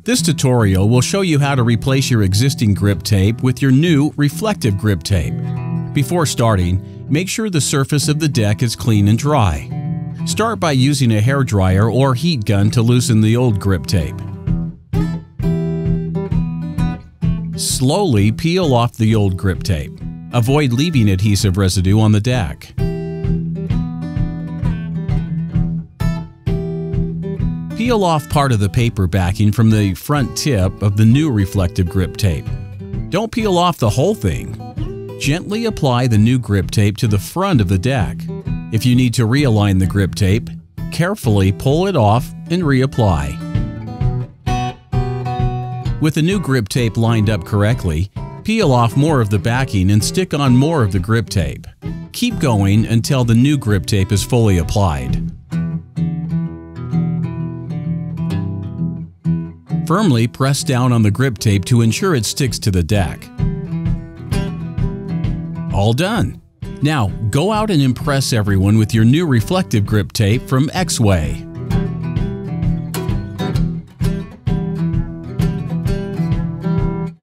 This tutorial will show you how to replace your existing grip tape with your new reflective grip tape. Before starting, make sure the surface of the deck is clean and dry. Start by using a hairdryer or heat gun to loosen the old grip tape. Slowly peel off the old grip tape. Avoid leaving adhesive residue on the deck. Peel off part of the paper backing from the front tip of the new reflective grip tape. Don't peel off the whole thing. Gently apply the new grip tape to the front of the deck. If you need to realign the grip tape, carefully pull it off and reapply. With the new grip tape lined up correctly, peel off more of the backing and stick on more of the grip tape. Keep going until the new grip tape is fully applied. Firmly press down on the grip tape to ensure it sticks to the deck. All done! Now, go out and impress everyone with your new reflective grip tape from X-Way.